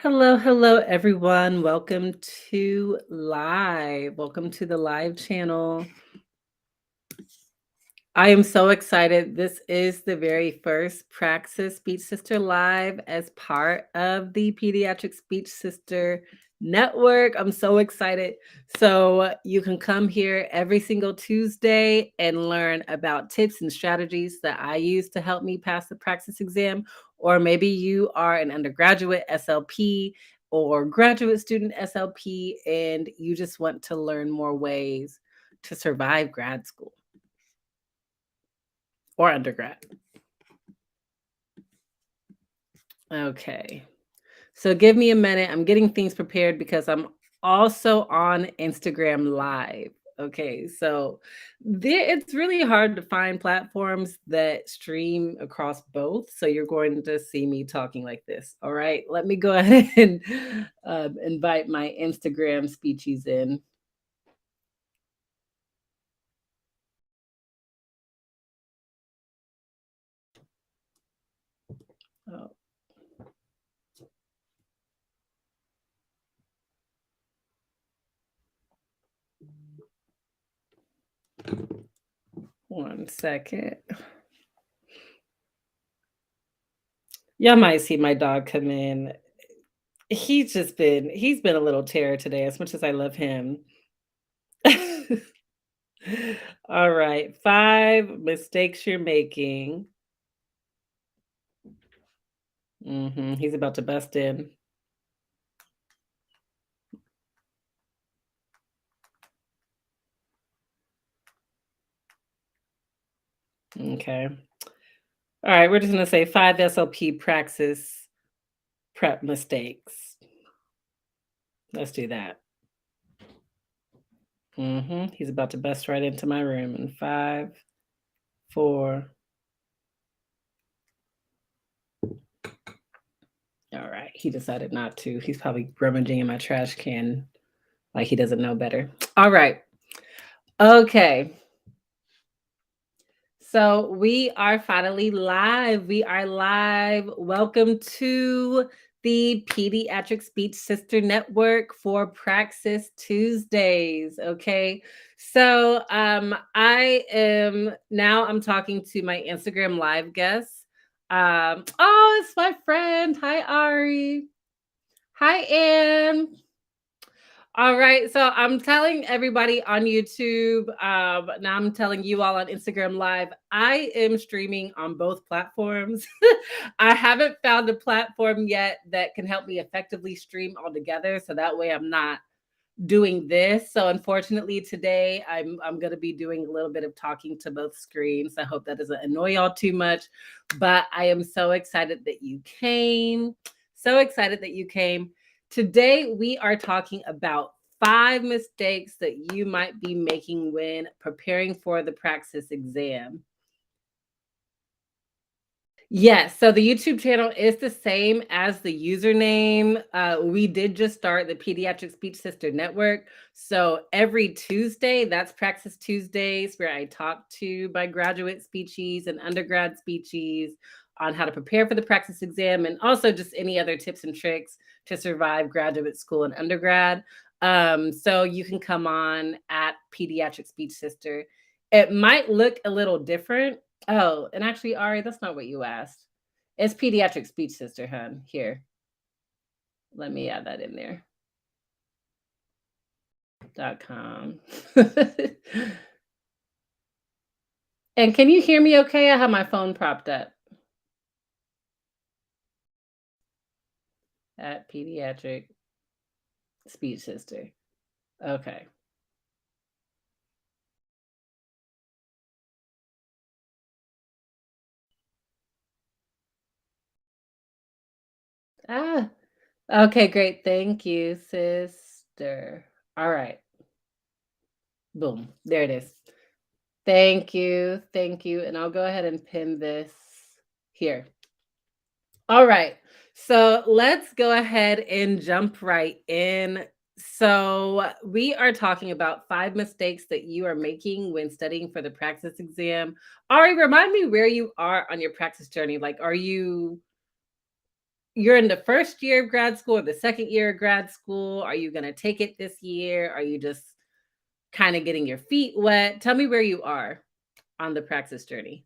Hello, hello, everyone. Welcome to the live channel. I am so excited. This is the very first Praxis Speech Sister Live as part of the Pediatric Speech Sister Network. I'm so excited. So, you can come here every single Tuesday and learn about tips and strategies that I use to help me pass the Praxis exam. Or maybe you are an undergraduate SLP or graduate student SLP and you just want to learn more ways to survive grad school or undergrad. Okay. So give me a minute. I'm getting things prepared because I'm also on Instagram Live. Okay. So it's really hard to find platforms that stream across both. So you're going to see me talking like this. All right. Let me go ahead and invite my Instagram speechies in. Oh. One second. Y'all might see my dog come in. He's been a little terror today as much as I love him. All right, 5 mistakes you're making. He's about to bust in. Okay. All right, we're just gonna say 5 SLP Praxis prep mistakes. Let's do that. He's about to bust right into my room in 5, 4. All right, he decided not to. He's probably rummaging in my trash can like he doesn't know better. All right. Okay. So we are finally live. We are live. Welcome to the Pediatric Speech Sister Network for Praxis Tuesdays. Okay. So I'm talking to my Instagram live guests. Oh, it's my friend. Hi, Ari. Hi, Ann. All right, so I'm telling everybody on YouTube, now I'm telling you all on Instagram Live, I am streaming on both platforms. I haven't found a platform yet that can help me effectively stream all together, so that way I'm not doing this. So unfortunately today I'm going to be doing a little bit of talking to both screens. I hope that doesn't annoy y'all too much, but I am so excited that you came. So excited that you came. Today we are talking about 5 mistakes that you might be making when preparing for the Praxis exam. Yes, so the YouTube channel is the same as the username. We did just start the Pediatric Speech Sister Network. So every Tuesday, that's Praxis Tuesdays, where I talk to my graduate speechies and undergrad speechies on how to prepare for the Praxis exam and also just any other tips and tricks to survive graduate school and undergrad. So you can come on at Pediatric Speech Sister. It might look a little different. Oh, and actually, Ari, that's not what you asked. It's Pediatric Speech Sister, hun. Here, let me add that in there. .com. And can you hear me okay? I have my phone propped up. At Pediatric Speech Sister. Okay. Ah, okay, great. Thank you, sister. All right. Boom. There it is. Thank you. Thank you. And I'll go ahead and pin this here. All right. So let's go ahead and jump right in. So we are talking about 5 mistakes that you are making when studying for the Praxis exam. Ari, remind me where you are on your Praxis journey. Like, are you you're in the first year of grad school or the second year of grad school? Are you going to take it this year? Are you just kind of getting your feet wet? Tell me where you are on the praxis journey.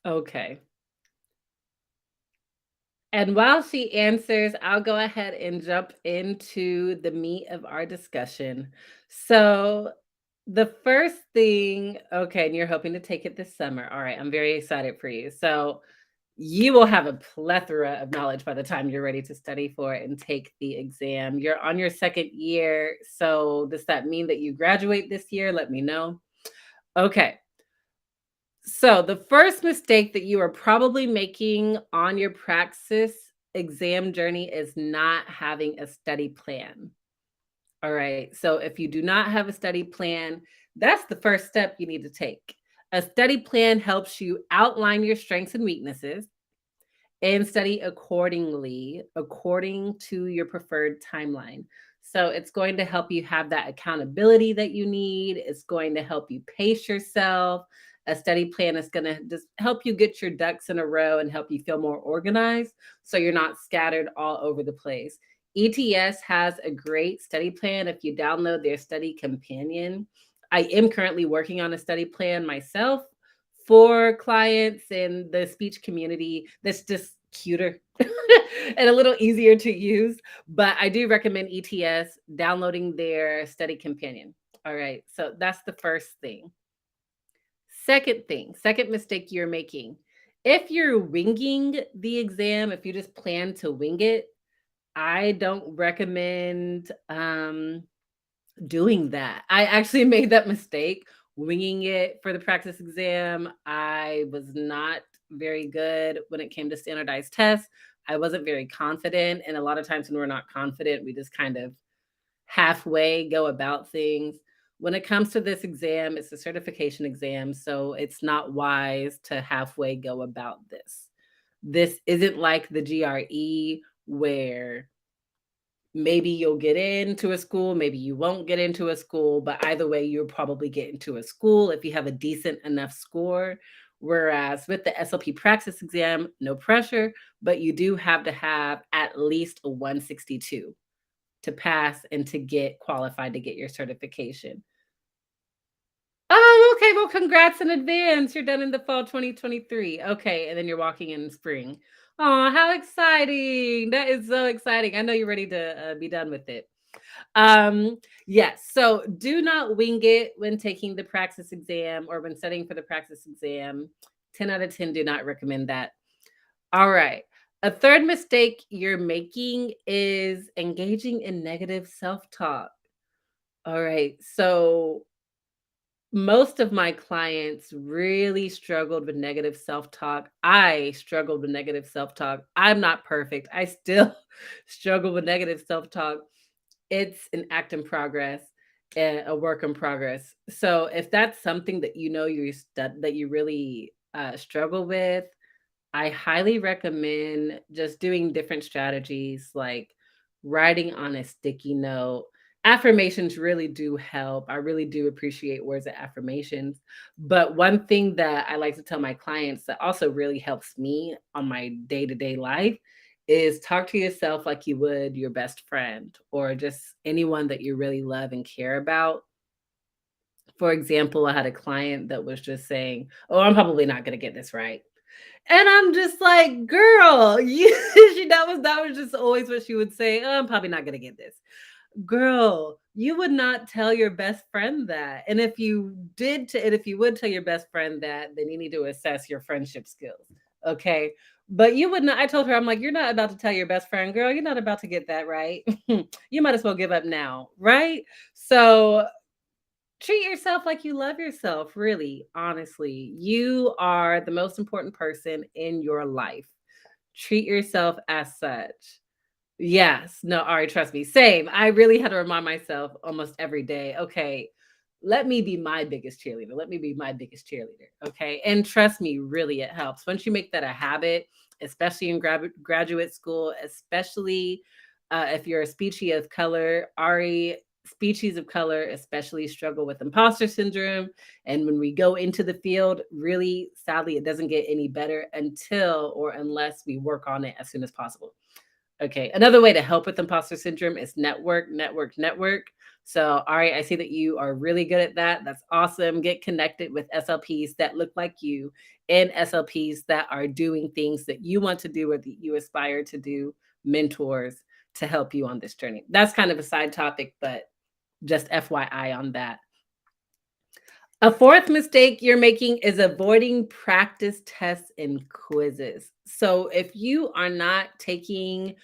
Okay. And while she answers, I'll go ahead and jump into the meat of our discussion. So, the first thing, okay, and you're hoping to take it this summer. All right, I'm very excited for you. So, you will have a plethora of knowledge by the time you're ready to study for it and take the exam. You're on your second year. So, does that mean that you graduate this year? Let me know. Okay. So, the first mistake that you are probably making on your praxis exam journey is not having a study plan. All right. So, if you do not have a study plan, that's the first step you need to take. A study plan helps you outline your strengths and weaknesses and study accordingly, according to your preferred timeline. So it's going to help you have that accountability that you need. It's going to help you pace yourself. A study plan is going to just help you get your ducks in a row and help you feel more organized so you're not scattered all over the place. ETS has a great study plan if you download their study companion. I am currently working on a study plan myself for clients in the speech community that's just cuter and a little easier to use. But I do recommend ETS downloading their study companion. All right. So that's the first thing. Second thing, second mistake you're making. If you're winging the exam, if you just plan to wing it, I don't recommend doing that. I actually made that mistake winging it for the practice exam. I was not very good when it came to standardized tests. I wasn't very confident. And a lot of times when we're not confident, we just kind of halfway go about things. When it comes to this exam, it's a certification exam. So it's not wise to halfway go about this. This isn't like the GRE where maybe you'll get into a school, maybe you won't get into a school, but either way, you'll probably get into a school if you have a decent enough score. Whereas with the SLP Praxis exam, no pressure, but you do have to have at least a 162 to pass and to get qualified to get your certification. Oh, okay. Well, congrats in advance. You're done in the fall 2023. Okay. And then you're walking in spring. Oh, how exciting. That is so exciting. I know you're ready to be done with it. Yes. So do not wing it when taking the praxis exam or when studying for the praxis exam. 10 out of 10 do not recommend that. All right. A third mistake you're making is engaging in negative self talk. All right. So most of my clients really struggled with negative self-talk. I struggled with negative self-talk. I'm not perfect. I still struggle with negative self-talk. It's an act in progress and a work in progress. So if that's something that you know that you really struggle with, I highly recommend just doing different strategies like writing on a sticky note. Affirmations really do help. I really do appreciate words of affirmations. But one thing that I like to tell my clients that also really helps me on my day to day life is talk to yourself like you would your best friend or just anyone that you really love and care about. For example, I had a client that was just saying, "Oh, I'm probably not going to get this right." And I'm just like, "Girl, you," that was just always what she would say, "Oh, I'm probably not gonna get this." Girl, you would not tell your best friend that. And if you would tell your best friend that, then you need to assess your friendship skills. Okay. But you would not, I told her, I'm like, "You're not about to tell your best friend, girl, you're not about to get that right." You might as well give up now, right? So treat yourself like you love yourself, really, honestly. You are the most important person in your life. Treat yourself as such. Yes. No, Ari, trust me. Same. I really had to remind myself almost every day, okay, let me be my biggest cheerleader. Let me be my biggest cheerleader. Okay. And trust me, really, it helps. Once you make that a habit, especially in graduate school, especially if you're a speechie of color, Ari, species of color especially struggle with imposter syndrome. And when we go into the field, really sadly, it doesn't get any better until or unless we work on it as soon as possible. Okay, another way to help with imposter syndrome is network, network, network. So, all right, I see that you are really good at that. That's awesome. Get connected with SLPs that look like you and SLPs that are doing things that you want to do or that you aspire to do, mentors to help you on this journey. That's kind of a side topic, but just FYI on that. A fourth mistake you're making is avoiding practice tests and quizzes. So, if you are not taking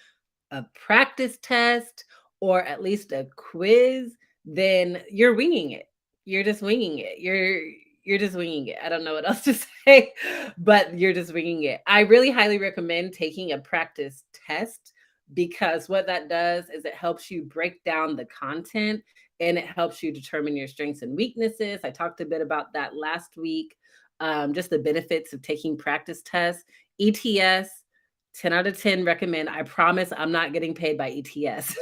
a practice test or at least a quiz, then you're winging it. You're just winging it. You're just winging it. I don't know what else to say, but you're just winging it. I really highly recommend taking a practice test because what that does is it helps you break down the content and it helps you determine your strengths and weaknesses. I talked a bit about that last week. Just the benefits of taking practice tests. ETS, 10 out of 10 recommend. I promise I'm not getting paid by ETS.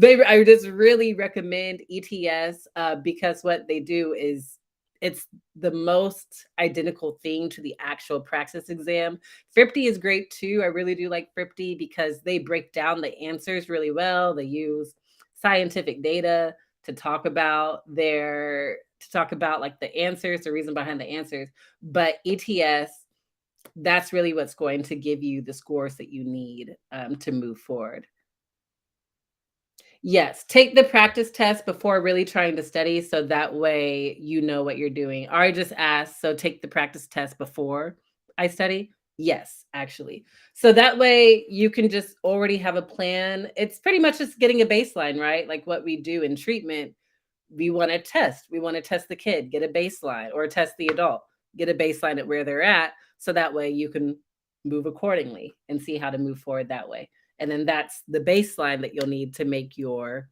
I just really recommend ETS because what they do is it's the most identical thing to the actual praxis exam. 50 is great too. I really do like 50 because they break down the answers really well. They use scientific data to talk about like the answers, the reason behind the answers. But ETS, that's really what's going to give you the scores that you need to move forward. Yes, take the practice test before really trying to study so that way you know what you're doing. Ari just asked, so take the practice test before I study? Yes, actually. So that way you can just already have a plan. It's pretty much just getting a baseline, right? Like what we do in treatment, we want to test. We want to test the kid, get a baseline, or test the adult, get a baseline at where they're at. So that way you can move accordingly and see how to move forward that way. And then that's the baseline that you'll need to make your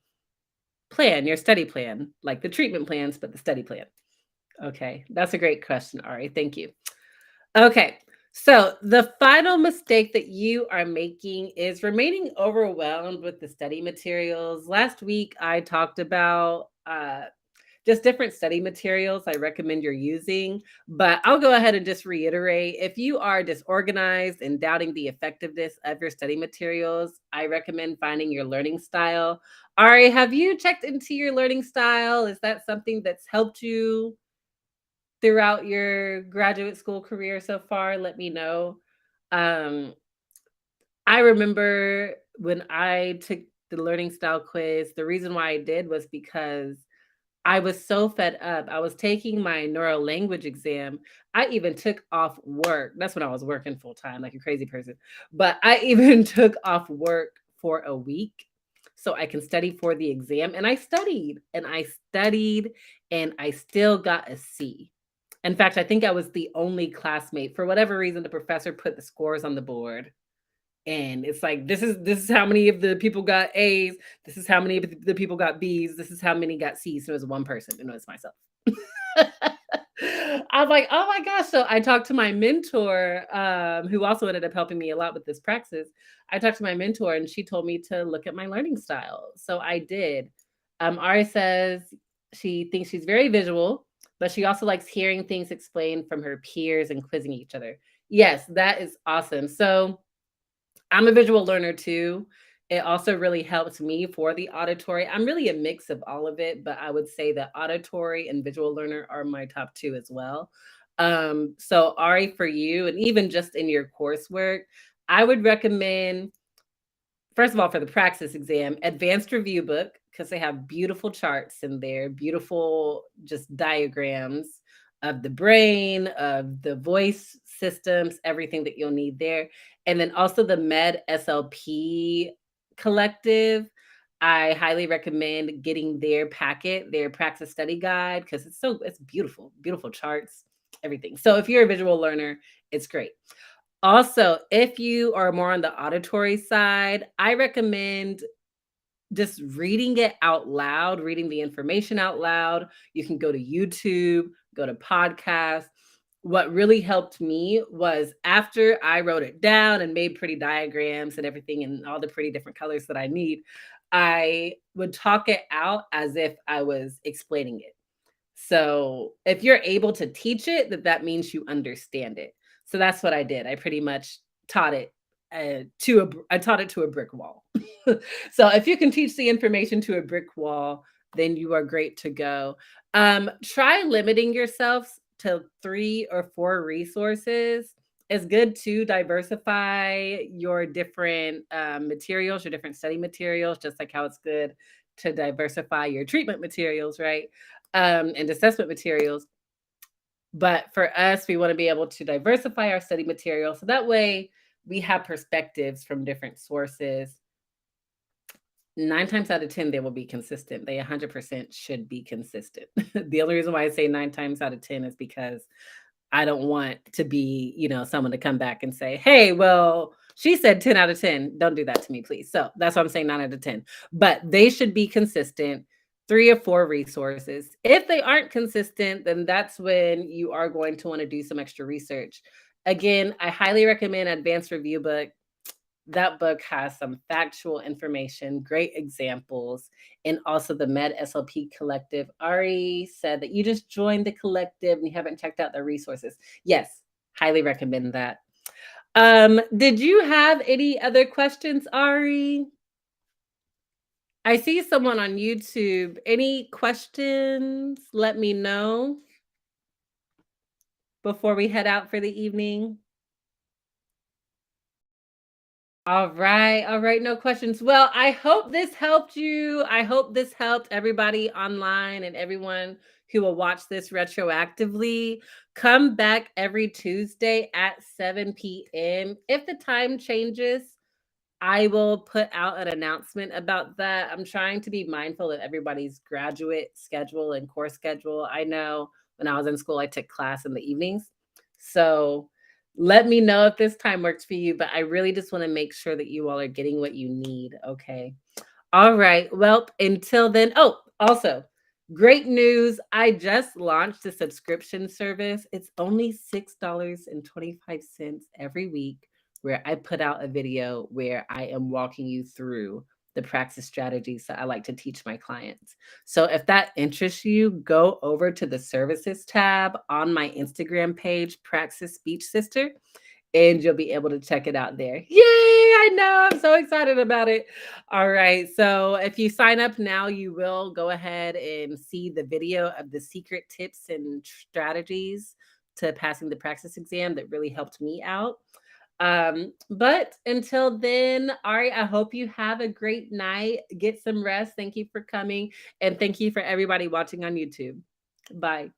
plan, your study plan, like the treatment plans, but the study plan. Okay, that's a great question, Ari. Thank you. Okay, so the final mistake that you are making is remaining overwhelmed with the study materials. Last week, I talked about just different study materials I recommend you're using. But I'll go ahead and just reiterate if you are disorganized and doubting the effectiveness of your study materials, I recommend finding your learning style. Ari, have you checked into your learning style? Is that something that's helped you throughout your graduate school career so far? Let me know. Um, I remember when I took the learning style quiz, the reason why I did was because I was so fed up. I was taking my neuro language exam. I even took off work. That's when I was working full time, like a crazy person. But I even took off work for a week so I can study for the exam. And I studied and I studied and I still got a C. In fact, I think I was the only classmate. For whatever reason, the professor put the scores on the board and it's like this is how many of the people got A's, this is how many of the people got B's, this is how many got C's. So it was one person, and it was myself. I was like, oh my gosh. So I talked to my mentor, who also ended up helping me a lot with this praxis. I talked to my mentor and she told me to look at my learning style. So I did. Ari says she thinks she's very visual, but she also likes hearing things explained from her peers and quizzing each other. Yes, that is awesome. So I'm a visual learner too. It also really helps me for the auditory. I'm really a mix of all of it, but I would say that auditory and visual learner are my top two as well. So Ari, for you, and even just in your coursework, I would recommend, first of all, for the praxis exam, advanced review book, because they have beautiful charts in there, beautiful just diagrams of the brain, of the voice systems, everything that you'll need there. And then also the Med SLP collective. I highly recommend getting their packet, their praxis study guide, because it's beautiful, beautiful charts, everything. So if you're a visual learner, it's great. Also, if you are more on the auditory side, I recommend just reading it out loud, reading the information out loud. You can go to YouTube, go to podcasts. What really helped me was after I wrote it down and made pretty diagrams and everything and all the pretty different colors that I need, I would talk it out as if I was explaining it. So if you're able to teach it, that means you understand it. So that's what I did. I pretty much taught it I taught it to a brick wall. So if you can teach the information to a brick wall, then you are great to go. Try limiting yourself to 3 or 4 resources. It's good to diversify your different materials, your different study materials, just like how it's good to diversify your treatment materials, right? And assessment materials. But for us, we want to be able to diversify our study material so that way we have perspectives from different sources. 9 times out of 10, they will be consistent. They 100% should be consistent. The only reason why I say 9 times out of 10 is because I don't want to be, someone to come back and say, "Hey, well, she said 10 out of 10." Don't do that to me, please. So that's why I'm saying 9 out of 10. But they should be consistent, 3 or 4 resources. If they aren't consistent, then that's when you are going to want to do some extra research. Again, I highly recommend Advanced Review Book. That book has some factual information, great examples, and also the Med SLP Collective. Ari said that you just joined the collective and you haven't checked out the resources. Yes, highly recommend that. Did you have any other questions, Ari? I see someone on YouTube. Any questions? Let me know before we head out for the evening. All right, no questions. Well, I hope this helped you. I hope this helped everybody online and everyone who will watch this retroactively. Come back every Tuesday at 7 p.m. If the time changes, I will put out an announcement about that. I'm trying to be mindful of everybody's graduate schedule and course schedule. I know when I was in school, I took class in the evenings. So let me know if this time works for you, but I really just want to make sure that you all are getting what you need. Okay. All right. Well, until then. Oh, also, great news. I just launched a subscription service. It's only $6.25 every week, where I put out a video where I am walking you through the praxis strategies that I like to teach my clients. So if that interests you, go over to the services tab on my Instagram page, Praxis Speech Sister, and you'll be able to check it out there. Yay! I know. I'm so excited about it. All right. So if you sign up now, you will go ahead and see the video of the secret tips and strategies to passing the praxis exam that really helped me out. But until then, Ari, I hope you have a great night. Get some rest. Thank you for coming. And thank you for everybody watching on YouTube. Bye.